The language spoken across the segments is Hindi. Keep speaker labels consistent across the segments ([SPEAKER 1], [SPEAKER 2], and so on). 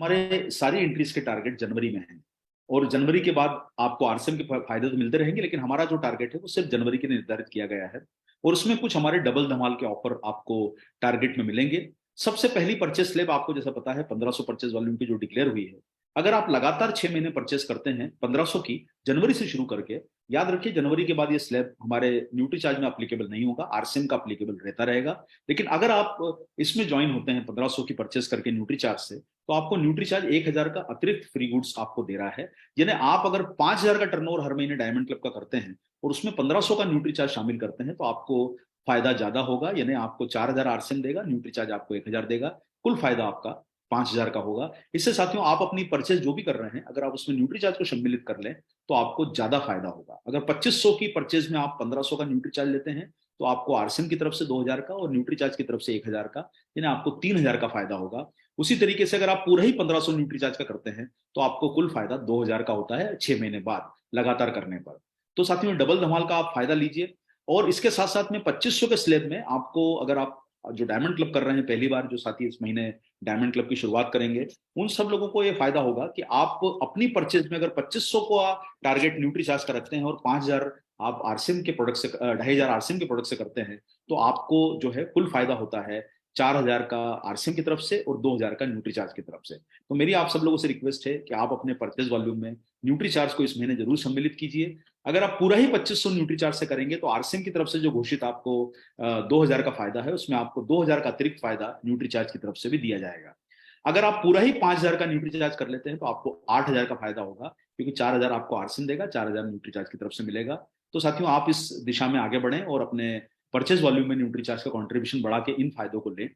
[SPEAKER 1] हमारे सारी एंट्रीज के टारगेट जनवरी में हैं। और जनवरी के बाद आपको आरसीएम के फायदे तो मिलते रहेंगे, लेकिन हमारा जो टारगेट है वो सिर्फ जनवरी के लिए निर्धारित किया गया है। और उसमें कुछ हमारे डबल धमाल के ऑफर आपको टारगेट में मिलेंगे। सबसे पहली परचेस स्लैब आपको जैसा पता है 1500 परचेस वॉल्यूम की जो डिक्लेयर हुई है। अगर आप लगातार 6 महीने परचेस करते हैं 1500 की, जनवरी से शुरू करके, याद रखिए जनवरी के बाद ये स्लैब हमारे न्यूट्री चार्ज में अप्लीकेबल नहीं होगा, आरसीएम का अप्लीकेबल रहता रहेगा। लेकिन अगर आप इसमें ज्वाइन होते हैं 1500 की परचेस करके न्यूट्री चार्ज से, तो आपको न्यूट्री चार्ज 1000 का अतिरिक्त फ्री गुड्स आपको दे रहा है। यानी आप अगर 5000 का टर्नओवर हर महीने डायमंड क्लब का करते हैं और उसमें 1500 का न्यूट्री चार्ज शामिल करते हैं, तो आपको फायदा ज्यादा होगा। यानी आपको 4000 आरसीएम देगा, न्यूट्री चार्ज आपको 1000 देगा, कुल फायदा आपका 5000 का होगा। इससे साथियों आप अपनी परचेज जो भी कर रहे हैं, अगर आप उसमें न्यूट्री चार्ज को सम्मिलित कर लें तो आपको ज्यादा फायदा होगा। अगर 2500 की परचेज में आप 1500 का न्यूट्री चार्ज लेते हैं, तो आपको आरसीएम की तरफ से 2000 का और न्यूट्री चार्ज की तरफ से 1000 का, यानी आपको 3000 का फायदा होगा। उसी तरीके से अगर आप पूरा ही 1500 न्यूट्री चार्ज का करते हैं, तो आपको कुल फायदा 2000 का होता है 6 महीने बाद लगातार करने पर। तो साथियों डबल धमाल का आप फायदा लीजिए। और इसके साथ साथ में 2500 के स्लैब में आपको, अगर आप जो डायमंड क्लब कर रहे हैं पहली बार, जो साथी इस महीने डायमंड क्लब की शुरुआत करेंगे, उन सब लोगों को यह फायदा होगा कि आप अपनी परचेज में अगर 2500 को आप टारगेट न्यूट्री चार्ज का रखते हैं और 5000 आप आरसीएम के प्रोडक्ट से 2500 आरसीएम के प्रोडक्ट से करते हैं, तो आपको जो है कुल फायदा होता है 4000 का आरसीएम की तरफ से और 2000 का न्यूट्री चार्ज की तरफ से। तो मेरी आप सब लोगों से रिक्वेस्ट है कि आप अपने परचेज वॉल्यूम में न्यूट्री चार्ज को इस महीने जरूर सम्मिलित कीजिए। अगर आप पूरा ही 2500 न्यूट्री चार्ज से करेंगे, तो आरसीएम की तरफ से जो घोषित आपको 2000 का फायदा है, उसमें आपको 2000 का अतिरिक्त फायदा न्यूट्री चार्ज की तरफ से भी दिया जाएगा। अगर आप पूरा ही 5000 का न्यूट्री चार्ज कर लेते हैं, तो आपको 8000 का फायदा होगा, क्योंकि 4000 आपको आरसीएम देगा, 4000 न्यूट्री चार्ज की तरफ से मिलेगा। तो साथियों आप इस दिशा में आगे बढ़ें और अपने परचेज वॉल्यूम में न्यूट्री चार्ज का कॉन्ट्रीब्यूशन बढ़ा के इन फायदों को लें।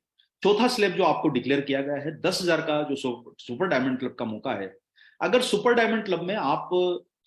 [SPEAKER 1] चौथा स्लैब जो आपको डिक्लेयर किया गया है 10,000 का, जो सुपर डायमंड क्लब का मौका है। अगर सुपर डायमंड क्लब में आप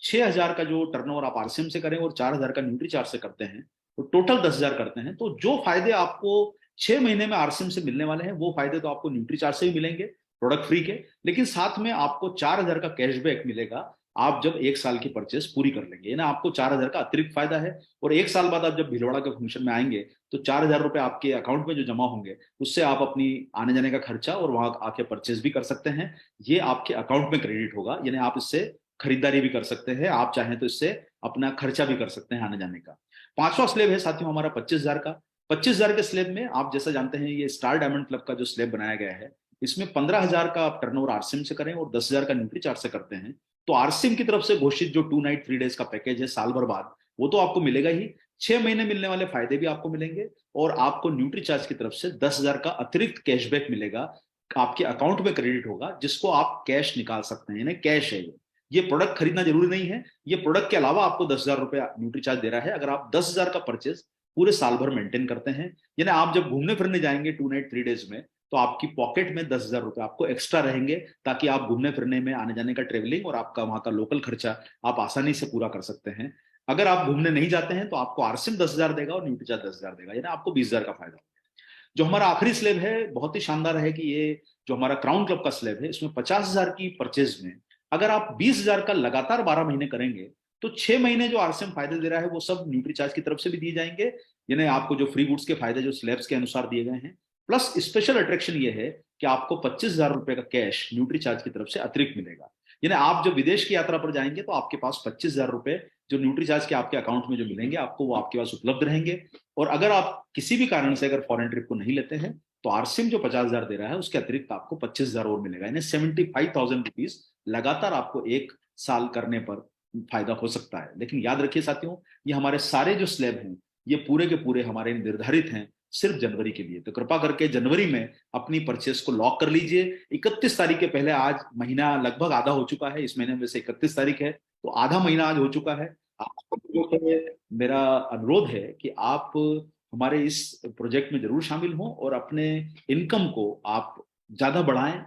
[SPEAKER 1] 6,000 का जो टर्नओवर आप आरसीएम से करें और 4,000 का न्यूट्री चार्ज से करते हैं, तो टोटल 10,000 करते हैं, तो जो फायदे आपको 6 महीने में आरसीएम से मिलने वाले हैं, वो फायदे तो आपको न्यूट्री चार्ज से भी मिलेंगे प्रोडक्ट फ्री के। लेकिन साथ में आपको 4,000 का कैशबैक मिलेगा आप जब 1 साल की परचेस पूरी कर लेंगे, ना आपको 4,000 का अतिरिक्त फायदा है। और 1 साल बाद आप जब भीलवाड़ा के फंक्शन में आएंगे, तो 4,000 रुपए आपके अकाउंट में जो जमा होंगे, उससे आप अपनी आने जाने का खर्चा और वहां आके परचेज भी कर सकते हैं। ये आपके अकाउंट में क्रेडिट होगा, यानी आप इससे खरीदारी भी कर सकते हैं, आप चाहें तो इससे अपना खर्चा भी कर सकते हैं आने जाने का। पांचवा स्लेब है साथियों हमारा 25,000 का। 25,000 के स्लेब में आप जैसा जानते हैं, ये स्टार डायमंड क्लब का जो स्लेब बनाया गया है, इसमें 15,000 का आप टर्नओवर आरसीएम से करें और 10,000 का न्यूट्री चार्ज से करते हैं, तो आरसीएम की तरफ से घोषित जो 2 नाइट 3 डेज का पैकेज है साल भर बाद, वो तो आपको मिलेगा ही। 6 महीने मिलने वाले फायदे भी आपको मिलेंगे और आपको न्यूट्री चार्ज की तरफ से 10,000 का अतिरिक्त कैशबैक मिलेगा, आपके अकाउंट में क्रेडिट होगा, जिसको आप कैश निकाल सकते हैं, कैश है ये प्रोडक्ट खरीदना जरूरी नहीं है। ये प्रोडक्ट के अलावा आपको 10,000 रुपया न्यूट्री चार्ज दे रहा है, अगर आप 10,000 का परचेज पूरे साल भर मेंटेन करते हैं। यानी आप जब घूमने फिरने जाएंगे 2 नाइट 3 डेज में, तो आपकी पॉकेट में 10,000 रुपए आपको एक्स्ट्रा रहेंगे, ताकि आप घूमने फिरने में आने जाने का ट्रेवलिंग और आपका वहां का लोकल खर्चा आप आसानी से पूरा कर सकते हैं। अगर आप घूमने नहीं जाते हैं, तो आपको आरसीएम 10,000 देगा और न्यूट्री चार्ज 10,000 देगा, यानी आपको 20,000 का फायदा। जो हमारा आखिरी स्लेब है बहुत ही शानदार है कि ये जो हमारा क्राउन क्लब का स्लेब है, इसमें 50,000 की परचेज में अगर आप 20,000 का लगातार 12 महीने करेंगे, तो 6 महीने जो आरसीएम फायदे दे रहा है, वो सब न्यूट्री चार्ज की तरफ से भी दिए जाएंगे। यानी आपको जो फ्री गुड्स के फायदे जो स्लैब्स के अनुसार दिए गए हैं, प्लस स्पेशल अट्रैक्शन ये है कि आपको 25,000 रुपए का कैश न्यूट्री चार्ज की तरफ से अतिरिक्त मिलेगा। यानी आप जब विदेश की यात्रा पर जाएंगे, तो आपके पास 25,000 रुपए जो न्यूट्री चार्ज के आपके अकाउंट में जो मिलेंगे आपको, वो आपके पास उपलब्ध रहेंगे। और अगर आप किसी भी कारण से अगर फॉरेन ट्रिप को नहीं लेते हैं, तो आरसीएम जो 50,000 दे रहा है, उसके अतिरिक्त आपको 25,000 और मिलेगा, यानी 75,000 रुपीज लगातार आपको 1 साल करने पर फायदा हो सकता है। लेकिन याद रखिए साथियों, ये हमारे सारे जो स्लैब हैं, ये पूरे के पूरे हमारे निर्धारित हैं सिर्फ जनवरी के लिए। तो कृपा करके जनवरी में अपनी परचेस को लॉक कर लीजिए। 31 तारीख के पहले, आज महीना लगभग आधा हो चुका है, इस महीने में से 31 तारीख है, तो आधा महीना आज हो चुका है। आपको जो है मेरा अनुरोध है कि आप हमारे इस प्रोजेक्ट में जरूर शामिल हों और अपने इनकम को आप ज्यादा बढ़ाएं,